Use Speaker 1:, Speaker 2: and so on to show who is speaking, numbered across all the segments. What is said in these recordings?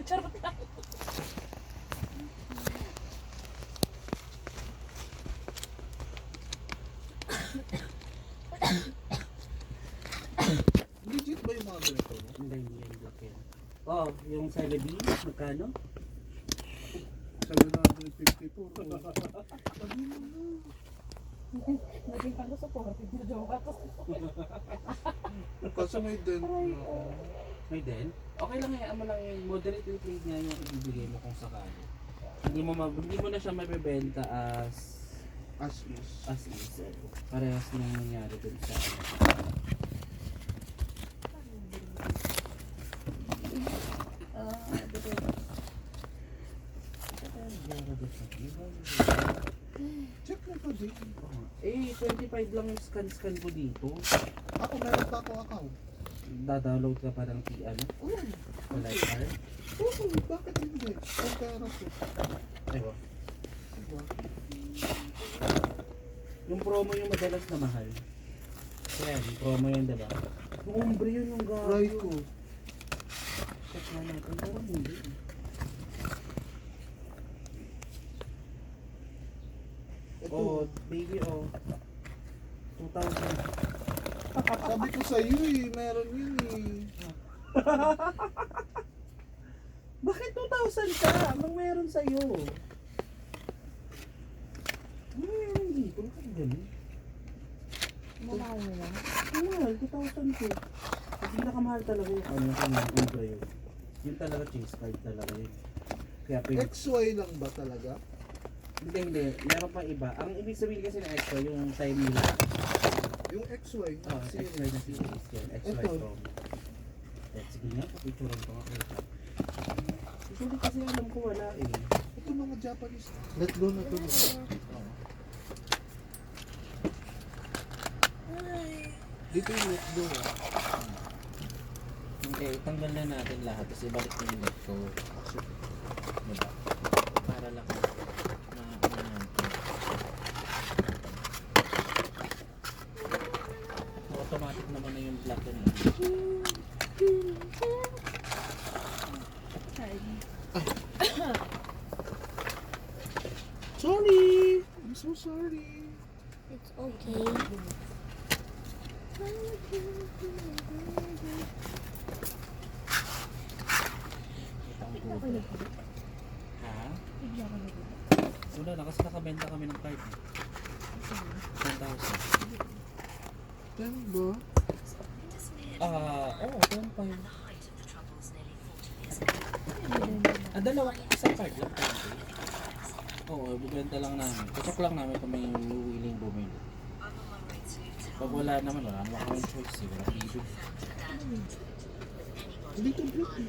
Speaker 1: Charot lang.
Speaker 2: Legit ba yung mga ganito?
Speaker 3: Hindi yan laki. Oo, yung Celebin, magkano?
Speaker 2: 754.
Speaker 1: Naging pang gusto ko. Joke ako.
Speaker 2: Kaso may dent.
Speaker 3: May din? Okay lang, hayaan mo lang yung moderate weight niya yung ibibigay mo kung sakali. Hindi mo na siya mabibenta
Speaker 2: As is.
Speaker 3: is. Parehas na nangyari dun sa
Speaker 2: Check mo pa din.
Speaker 3: 25 lang yung scan ko dito.
Speaker 2: Ako meron pa ako account.
Speaker 3: Da-download ka pa ng
Speaker 2: Oo.
Speaker 3: LifeR.
Speaker 2: Oo, bakit hindi? Ang pera ko.
Speaker 3: Diba?
Speaker 2: Diba?
Speaker 3: Yung promo yung madalas na mahal. Yan, yung promo yun, diba? Yung ombre yun yung gago.
Speaker 2: Right ko.
Speaker 3: Check na natin, parang hindi.
Speaker 2: Ito.
Speaker 3: Oh, baby, oh. 2,000.
Speaker 2: Sabi ko sa iyo meron yun
Speaker 3: Bakit 2,000 ka? Anong meron sa'yo? Ano meron dito? Bakit ganun?
Speaker 1: Mahal mo lang.
Speaker 3: Mahal, 2,000 ko. Ang pinakamahal talaga yung ombre yun. Yun talaga chase card talaga yun. Kaya
Speaker 2: XY lang ba talaga?
Speaker 3: Hindi. Meron pa iba. Ang ibig sabihin kasi ng extra, yung time nila.
Speaker 2: Yung XY.
Speaker 3: Oh, XY na series yan. XY
Speaker 2: Ito.
Speaker 3: promo. Sige nga, papicturean ko nga kayo. Susulit kasi alam ko wala eh.
Speaker 2: Ito mga Japanese. Let go na to. Dito yung let go.
Speaker 3: Okay, tanggal na natin lahat. Tapos ibalik na yung net ko. Diba? Para lang automatic naman na yung black and
Speaker 2: Sorry! I'm so sorry.
Speaker 1: It's okay.
Speaker 3: Ha?
Speaker 1: Bigla ka na.
Speaker 3: Wala na kasi nakabenta kami ng card. 10,000.
Speaker 2: Yan ba?
Speaker 3: Oo, 10 pa yun. Dalawa, isang card lang. Oo, bibenta lang namin. Kusok lang namin kung may willing bumili. Pag wala naman, wala naman kami choice eh. Wala bibig.
Speaker 2: Hindi complete.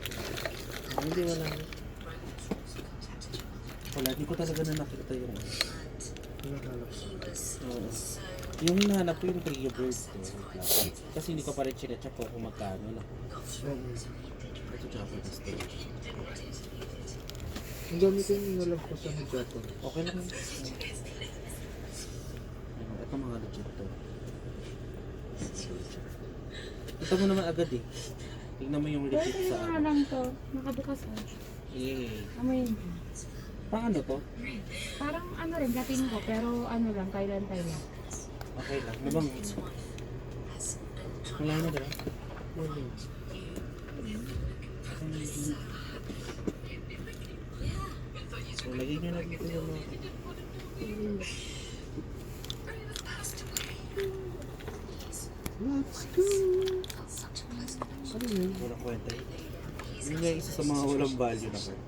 Speaker 3: Hindi, wala. Wala, hindi ko talaga na nakita yung oo. Yung hinahanap ko yung Trio Bird ko. Kasi hindi ko pa rin chinecheck ko kung magkano lang. Ito Japanese to.
Speaker 2: Ang gamitin nyo lang po sa Japan.
Speaker 3: Okay lang yun. Ito mga legit to. Ito mo naman agad eh. Tingnan mo yung legit
Speaker 1: Pwede
Speaker 3: sa
Speaker 1: nga lang to. Nakabukas ah. Amoy.
Speaker 3: Paano to?
Speaker 1: Parang ano rin, dating ko, pero ano lang, kailan tayo.
Speaker 3: Okay lang. Mabang. Wala na diba?
Speaker 2: Wala.
Speaker 3: So, lagay nyo na dito yung mga...
Speaker 2: Let's go! Ano yun?
Speaker 3: Walang kwenta yun. Yun nga isa sa mga walang value na card.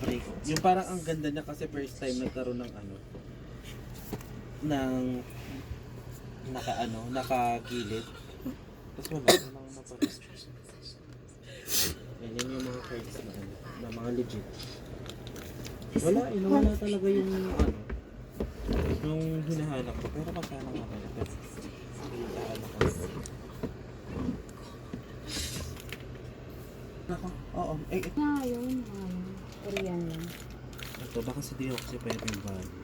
Speaker 3: Okay. Yung parang ang ganda niya kasi first time nagkaroon ng ano ng nakagilid. Tapos wala na parang yan yung mga cards na ano, na mga legit. Wala, nawala talaga yung ano yung hinahanap ko. Pero magkano nga kaya? Hinahanap ko. Nako, oo.
Speaker 1: Yun. Korean lang.
Speaker 3: Ito, baka si Dio kasi pwede yung value.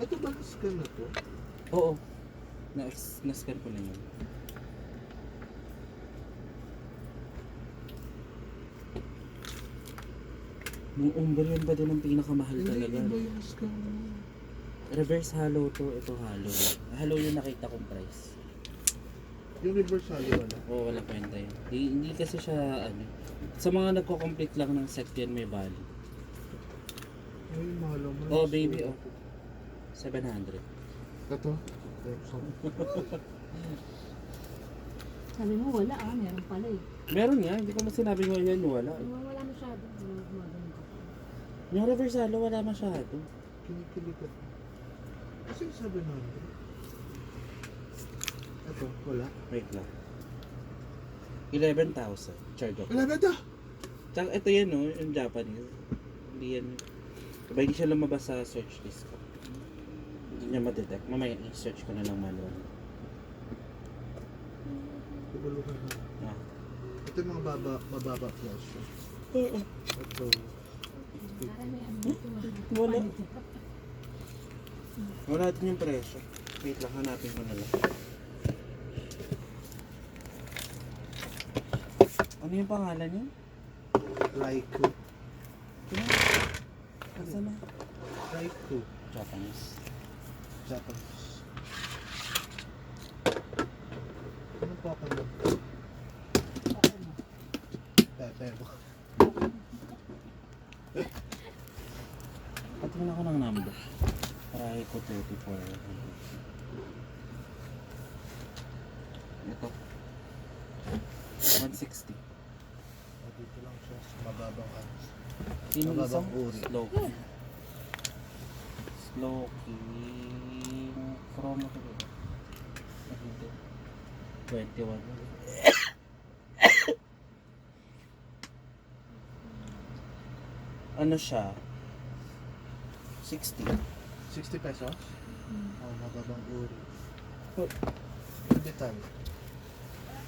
Speaker 2: Ito ba scan na to?
Speaker 3: Oo. Na-scan ko na yun. Yung umber yun ba din ang pinakamahal
Speaker 2: Hindi,
Speaker 3: talaga?
Speaker 2: iba yung scam.
Speaker 3: Reverse hollow to, ito hollow. Hollow yung nakita kong price.
Speaker 2: Yung reverse halo wala.
Speaker 3: Oo, wala kwenta yun. Hindi kasi siya, ano, sa mga nagko-complete lang ng set yan may value.
Speaker 2: Ay, mahal naman.
Speaker 3: Oh, baby, oh. 700.
Speaker 2: Ito?
Speaker 1: Sabi mo wala meron pala eh.
Speaker 3: Meron nga, hindi ko mas sinabi mo yan, wala.
Speaker 1: Wala masyado. Wala gumagano ka.
Speaker 3: Yung reverse hollow, wala masyado.
Speaker 2: Kinikilig ko. Kasi 700. Ito, wala.
Speaker 3: Wait lang. 11,000. Charge ako.
Speaker 2: Wala na ito!
Speaker 3: Tsaka ito yan, no, yung Japanese. Hindi yan. Diba, hindi siya lumabas sa search list ko. Hindi niya matitect. Mamaya i-search ko na lang manual.
Speaker 2: Tubulukan na.
Speaker 3: Ah.
Speaker 2: Ito yung mga mababa presyo.
Speaker 3: Oo.
Speaker 2: Ito.
Speaker 1: Parang may ano dito.
Speaker 3: Wala. Wala din yung presyo. Wait lang, hanapin mo na lang. Ano yung pangalan niya?
Speaker 2: Raikou.
Speaker 3: Asa na?
Speaker 2: Raikou.
Speaker 3: Japanese.
Speaker 2: Japanese. Ano po ako lang? Pepe mo.
Speaker 3: Patingin ako ng number. Try ko 34. Ito. 160.
Speaker 2: Dito lang siya sa mababang ano.
Speaker 3: Yung
Speaker 2: Mababang
Speaker 3: isang
Speaker 2: uri.
Speaker 3: slow. Slow king. From ito ba? Ah, hindi. 21. Ano siya? 60.
Speaker 2: 60 pesos? Oh, mababang uri.
Speaker 3: Oh.
Speaker 2: Yung detalye.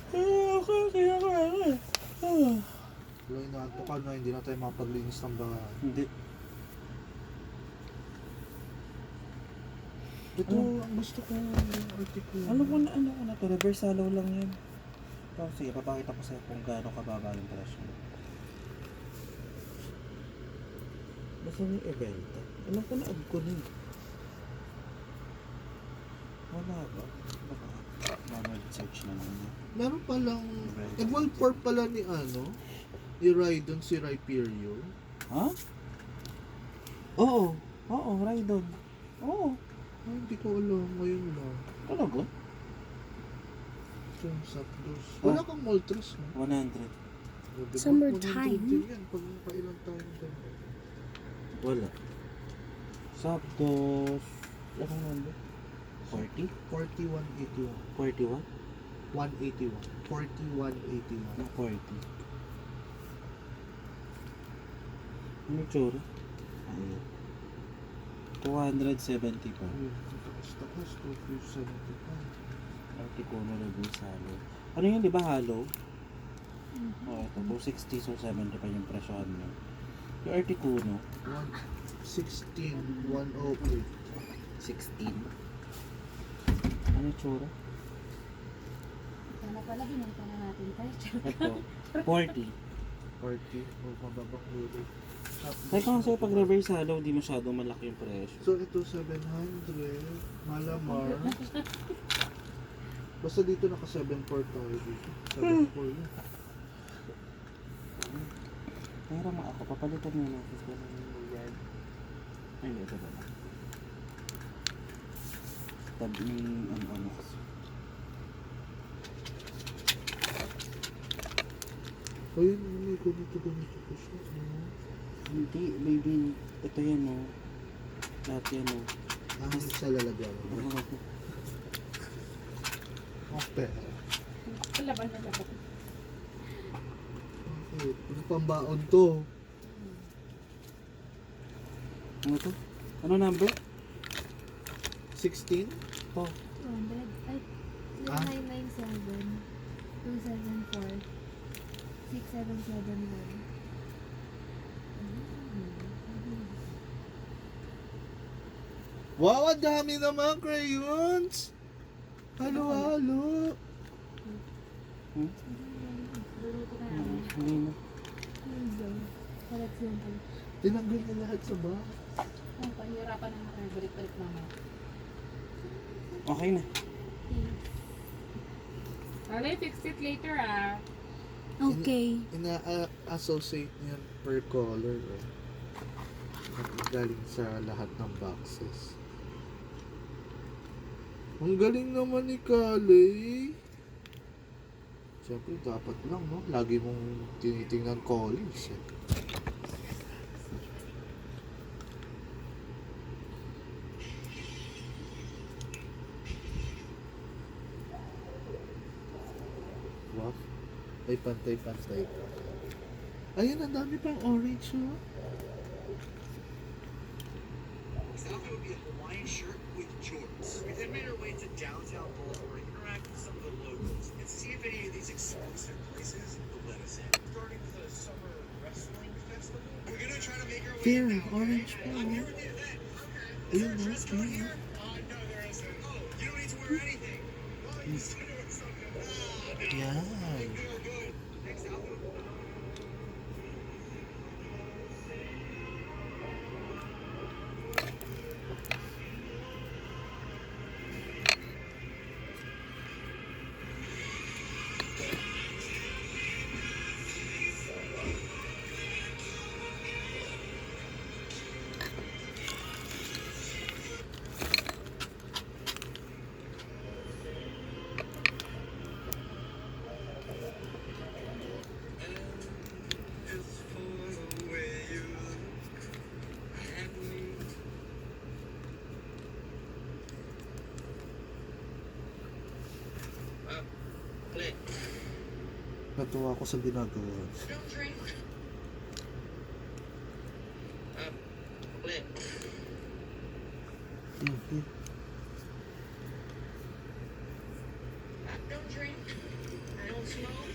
Speaker 3: Okay.
Speaker 2: Loy na ito ka na, hindi na tayo makapaglinis ng bahay.
Speaker 3: Hindi.
Speaker 2: Ito, ang gusto ko yung article.
Speaker 3: Ano ko na to? Reverse hollow lang yan. So, sige, papakita ko sa'yo kung gaano kababa yung presyo. Basta yung event. Alam ko na-add ko na. Wala ba? Baka manual search na naman.
Speaker 2: Meron palang, nag-wallport pala ni ano, ni Raidon si Raiperio.
Speaker 3: Ha? Oo. Oo, Raidon. Oo.
Speaker 2: Ay, hindi ko alam, ngayon lang.
Speaker 3: Talaga?
Speaker 2: Ito yung Zapdos. Wala kang Moltres, no?
Speaker 3: 100.
Speaker 2: O, diba?
Speaker 4: Summertime.
Speaker 2: 100 din yan, pag nakailan tayo ganyan.
Speaker 3: Wala. Sapdos. Anong number? 40?
Speaker 2: 4181.
Speaker 3: 41?
Speaker 2: 181. 4181.
Speaker 3: Ano 40? Ano tsura? Ayun. 270 pa.
Speaker 2: Ayun, takas-takas, 275.
Speaker 3: Articuno reverse hollow. Ano yun, di ba hollow? Oo, ito 260 so 70 pa yung presyohan mo. Yung Articuno,
Speaker 2: 116, 108.
Speaker 3: 16. Ano yung tsura?
Speaker 1: Sana pala binenta na natin tayo.
Speaker 3: Ito, 40.
Speaker 2: 40, o mababang uri.
Speaker 3: Kaya kung sa'yo pag reverse hollow, di masyadong malaki yung presyo.
Speaker 2: So ito 700, Malamar. Basta dito naka 7.4 tayo dito. 7.4 yun.
Speaker 3: Pero ako, papalitan nyo natin ito ng yan. Ay, hindi, ito ba na? Tab ni ano kasi.
Speaker 2: Ayun, may ganito ko siya. Ano?
Speaker 3: Hindi, baby, ito yan o. Lahat yan o.
Speaker 2: Ah, sa lalagyan. Oh, pera.
Speaker 1: Laban na dapat.
Speaker 2: Okay, ano pambaon to?
Speaker 3: Ano to? Ano number?
Speaker 2: 16?
Speaker 3: Ito.
Speaker 1: 200. Ay,
Speaker 2: Ah?
Speaker 1: 0997 274 6771.
Speaker 2: Wow, ang dami naman crayons! Halo, halo!
Speaker 3: Hmm?
Speaker 1: Luluto na namin.
Speaker 3: Hindi na.
Speaker 1: Collection pala.
Speaker 2: Tinanggal na lahat sa box.
Speaker 1: Oh, pahirapan na natin. Balik-balik naman.
Speaker 3: Okay na.
Speaker 1: Alay, fix it later ah.
Speaker 4: Okay.
Speaker 2: Ina-associate niyan per color. Eh. Galing sa lahat ng boxes. Ang galing naman ni Kali. Siyempre, dapat lang, no? Lagi mong tinitingnan colors, eh. Wow. Ay, pantay-pantay pa. Ayun, ang dami pang orange, oh.
Speaker 5: Outfit would be a Hawaiian shirt with jorts. We then made our way to downtown Baltimore to interact with some of the locals and see if any of these exclusive places would let us in. Starting with a summer wrestling festival. We're gonna try to make our way
Speaker 2: There,
Speaker 5: in now,
Speaker 2: orange
Speaker 5: okay?
Speaker 2: pa,
Speaker 5: I'm here
Speaker 2: oh.
Speaker 5: with the event. Okay. Is there a dress code here? No, there isn't. Oh, you don't need to wear anything. Oh, you just need to wear something. Ah, no.
Speaker 2: Yan.
Speaker 5: Good, good. Next outfit. It's for the way you look at me. Click.
Speaker 2: Natuwa ako sa ginagawa.
Speaker 5: Don't drink. Click.
Speaker 2: Mhm.
Speaker 5: Don't drink. I don't smoke.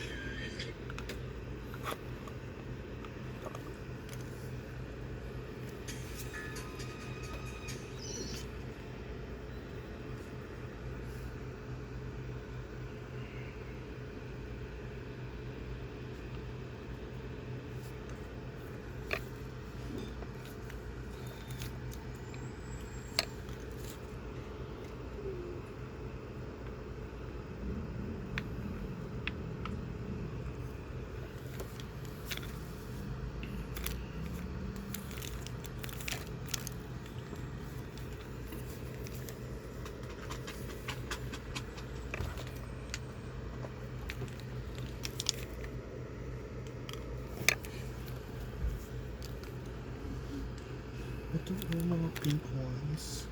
Speaker 2: Ito yung mga pink ones.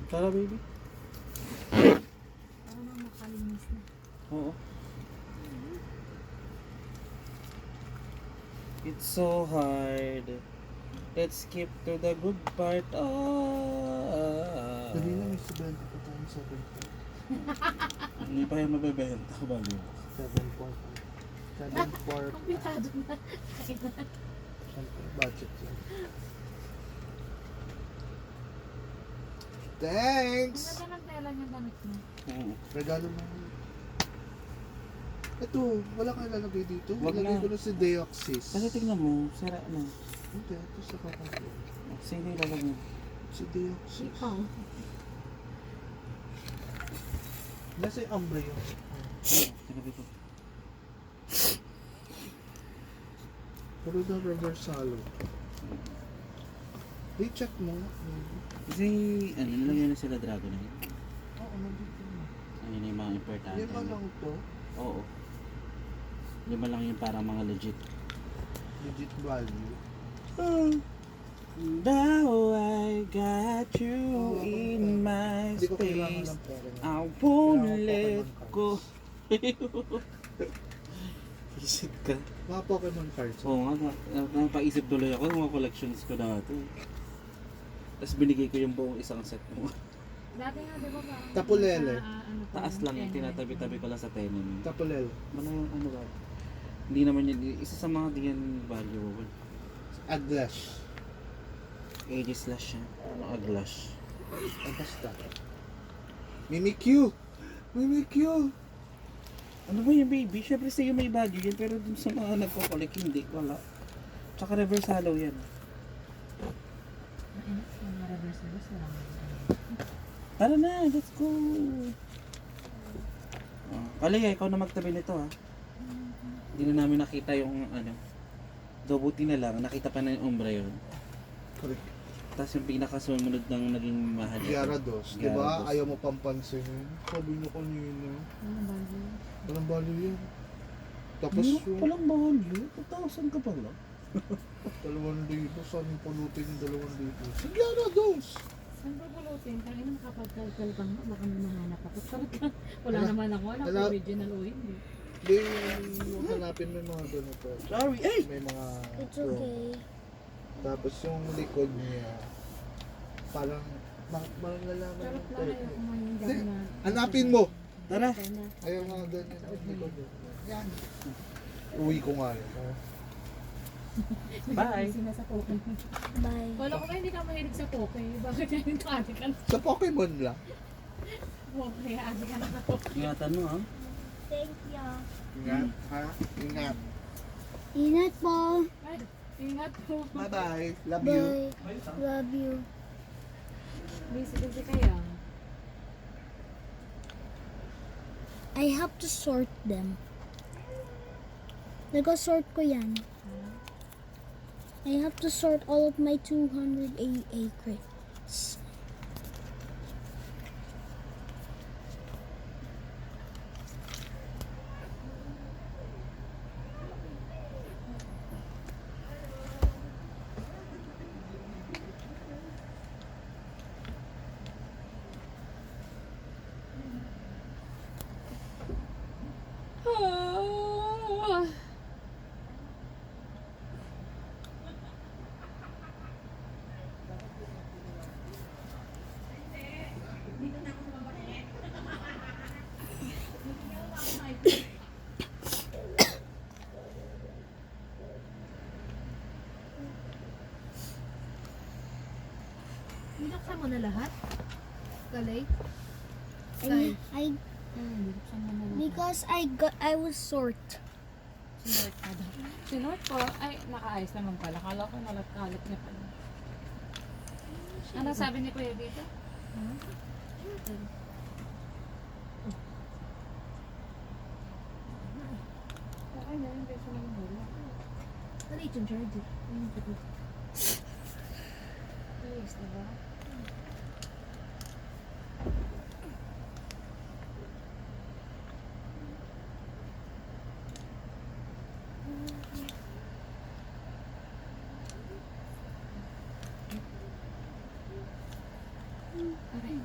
Speaker 3: Tara, baby.
Speaker 1: Para na makalinis na.
Speaker 3: Oo. It's so hard. Let's skip to the good part.
Speaker 2: Dali na, may 70 pa tayo, 7.5.
Speaker 3: Hindi pa yan mabebenta ko ba yun?
Speaker 2: 7.5. 7.4.
Speaker 1: Komplikado na.
Speaker 2: Siyempre, budget yan. Thanks!
Speaker 1: Ang ganda ng tela niya damit mo.
Speaker 3: Oo.
Speaker 2: Regalo mo. Ito, wala kang lalagay dito.
Speaker 3: Wag
Speaker 2: Ilagay
Speaker 3: na.
Speaker 2: ko na si Deoxys.
Speaker 3: Kasi tignan mo, sira na.
Speaker 2: Hindi, ito sa kakako.
Speaker 3: Sige, lalag mo.
Speaker 2: Si Deoxys.
Speaker 1: Ikaw.
Speaker 2: Nasa yung umbre yun.
Speaker 3: Tinabi ko.
Speaker 2: Pero na reversalo. I-check mo.
Speaker 3: Kasi, ano, nalagyan na sila Dragonite.
Speaker 2: Oo, nandito na.
Speaker 3: Ayun yung mga importante.
Speaker 2: Lima lang to.
Speaker 3: Oo. Lima lang yung parang mga legit.
Speaker 2: Legit value.
Speaker 3: Now I got you in my
Speaker 2: Hindi ko kailangan
Speaker 3: space.
Speaker 2: ng pera.
Speaker 3: I won't
Speaker 2: Kailangan
Speaker 3: let
Speaker 2: Pokemon
Speaker 3: go. Isip ka.
Speaker 2: Mga Pokemon cards.
Speaker 3: Oo nga, napaisip tuloy ako ng mga collections ko dati. Tapos binigay ko yung buong isang set mo.
Speaker 1: Dati nga, di ba parang...
Speaker 2: Tapulele.
Speaker 1: ano pa,
Speaker 3: Taas lang yung
Speaker 1: tennis.
Speaker 3: tinatabi-tabi ko lang sa tenement.
Speaker 2: Tapulel.
Speaker 3: Ano yung ano ba? Hindi naman yun, isa sa mga diyan valuable.
Speaker 2: Aglash.
Speaker 3: Aegis slash siya. Ano aglash?
Speaker 2: Basta. Mimikyu! Mimikyu!
Speaker 3: Ano ba yung baby? Siyempre sa'yo may value yan, pero dun sa mga nagko-collect, hindi. Wala. Tsaka reverse hollow yan.
Speaker 1: Mga reverse reverse na lang.
Speaker 3: Tara na, let's go! Kalaya, ikaw na magtabi nito ha. Hindi na namin nakita yung ano. Dobuti na lang, nakita pa na yung umbra yun.
Speaker 2: Correct.
Speaker 3: Tapos yung pinakasumunod ng naging mahal.
Speaker 2: Gyarados. Di ba?
Speaker 3: Gyarados.
Speaker 2: Ayaw mo pang pansinin. Sabi niyo kanina.
Speaker 1: Ano ba yun?
Speaker 2: Walang value yan. Tapos
Speaker 3: Meron
Speaker 2: yung
Speaker 3: palang value? 2,000 ka pala.
Speaker 2: 2,000. Saan yung pulutin yung 2,000? Si Gyarados!
Speaker 1: Saan ba pulutin? Kaya naman kapag-kalkal ka nga, baka may mahanap ako. Talaga, wala
Speaker 2: Ala-
Speaker 1: naman ako. Alam ko
Speaker 2: ala-
Speaker 1: original o hindi.
Speaker 2: Hindi, yung hanapin mo yung mga ganito.
Speaker 3: Sorry, ay!
Speaker 2: May mga
Speaker 4: It's okay.
Speaker 2: Tapos yung likod niya, parang malalaman
Speaker 1: Charot
Speaker 2: yung
Speaker 1: lang
Speaker 2: type
Speaker 1: ayaw
Speaker 2: niya.
Speaker 1: kumain
Speaker 2: Hindi,
Speaker 1: na.
Speaker 2: hanapin mo!
Speaker 3: Tara!
Speaker 2: Ayaw mga ganyan yung likod niya. Yan. Uwi ko nga yun. Oh.
Speaker 3: Bye!
Speaker 1: Sina sa Poke.
Speaker 4: Bye.
Speaker 1: Wala ko ba hindi ka mahilig sa Poke? Bakit yung adik ka na
Speaker 2: Sa Pokemon lang.
Speaker 1: Poke? Adik ka na sa Poke.
Speaker 3: Ingatan mo ha.
Speaker 4: Thank you.
Speaker 2: Ingat, ha? Ingat.
Speaker 4: Ingat po.
Speaker 1: Ay, ingat po.
Speaker 2: Bye-bye. Love you.
Speaker 4: Bye. Love you.
Speaker 1: Busy kaya.
Speaker 4: I have to sort them. Nag-sort ko yan. I have to sort all of my 200 AA crates.
Speaker 1: Ah. Binuksan mo na lahat? Kalay?
Speaker 4: I
Speaker 1: Binuksan mo na lahat.
Speaker 4: because I was sort.
Speaker 1: Sinort ka daw. Sinort ko? Ay, nakaayos naman pala. Kala ko nalat-kalat niya pala. Ano sabi ni Kuya dito? Okay na, yung beso ng bola. Dali, yung charger. Ayun, ito. Ayos, diba? Okay.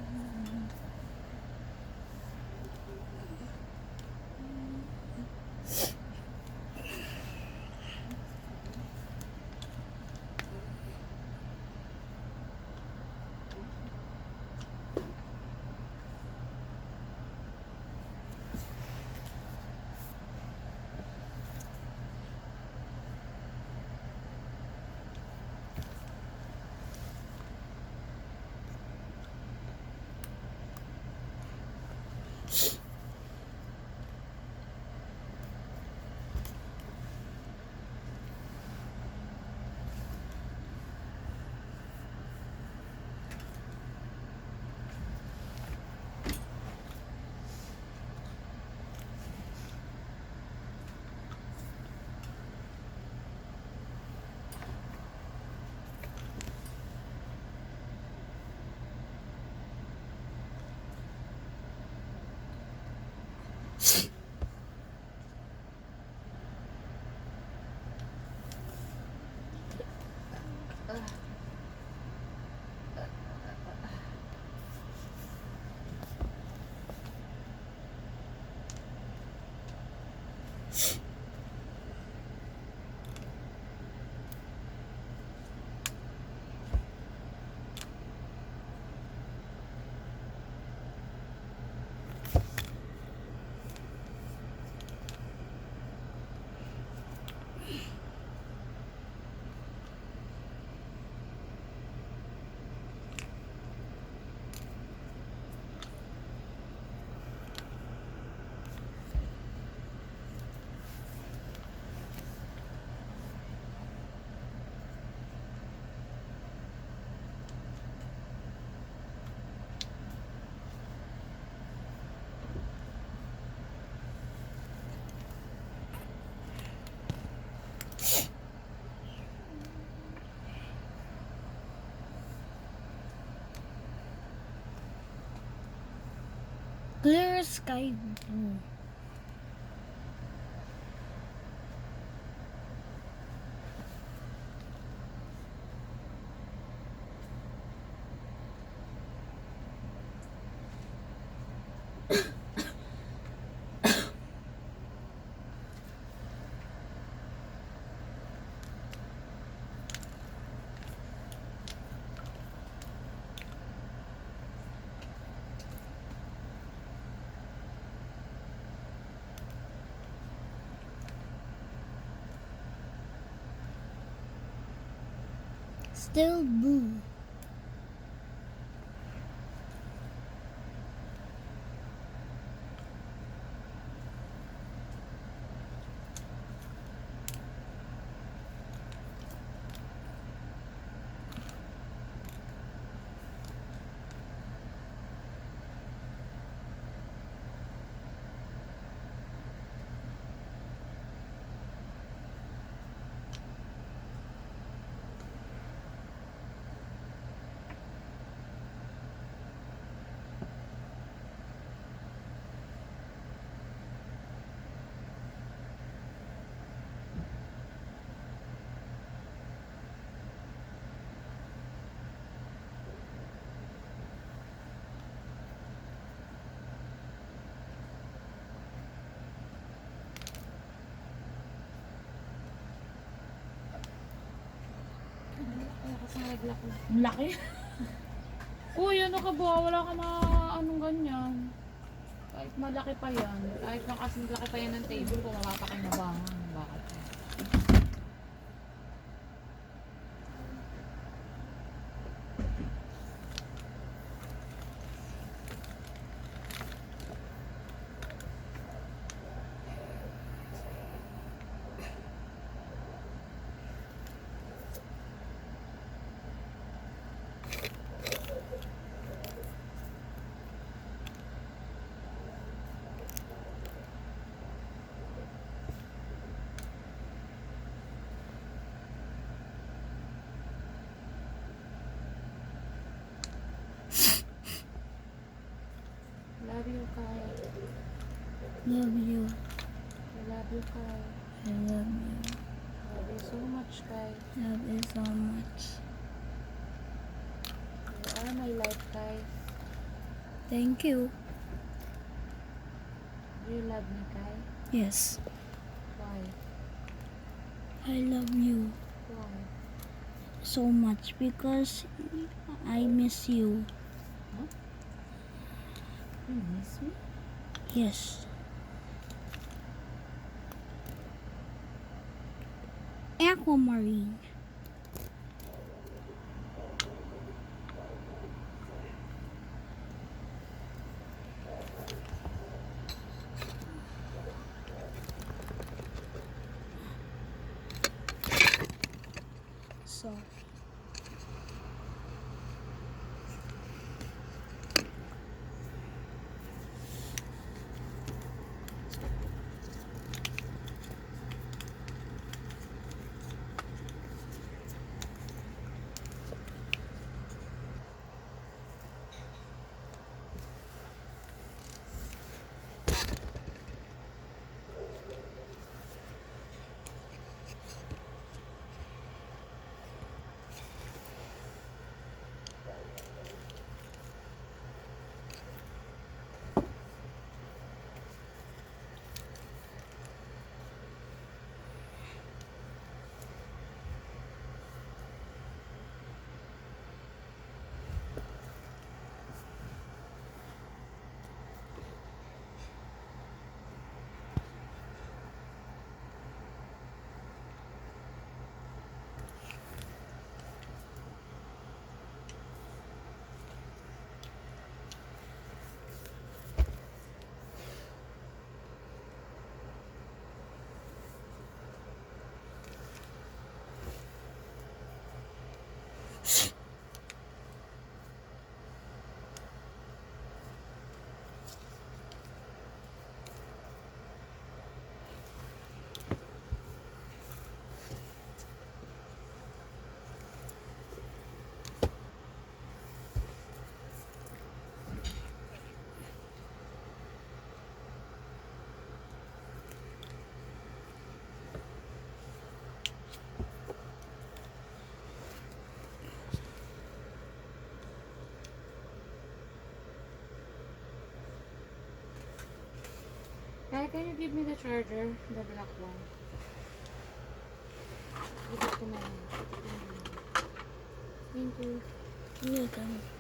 Speaker 4: Clear sky blue. Still blue.
Speaker 1: Ay, kasi nagla ko.
Speaker 3: Ang laki.
Speaker 1: Uy, ano ka ba? Wala ka na anong ganyan. Kahit malaki pa yan. Kahit na kasing laki pa yan ng table ko, mapapakinabangan. Bakit? Love you, Kai.
Speaker 4: Love you.
Speaker 1: I love you, Kai.
Speaker 4: I love you.
Speaker 1: Love you so much, Kai.
Speaker 4: Love you so much.
Speaker 1: You are my life, Kai.
Speaker 4: Thank you.
Speaker 1: Do you love me, Kai?
Speaker 4: Yes.
Speaker 1: Why?
Speaker 4: I love you
Speaker 1: Why?
Speaker 4: so much because I miss you.
Speaker 1: You miss me?
Speaker 4: Yes. Aquamarine. So.
Speaker 1: can you give me the charger? The black one. Give it to my mom. Thank you.
Speaker 4: You're welcome.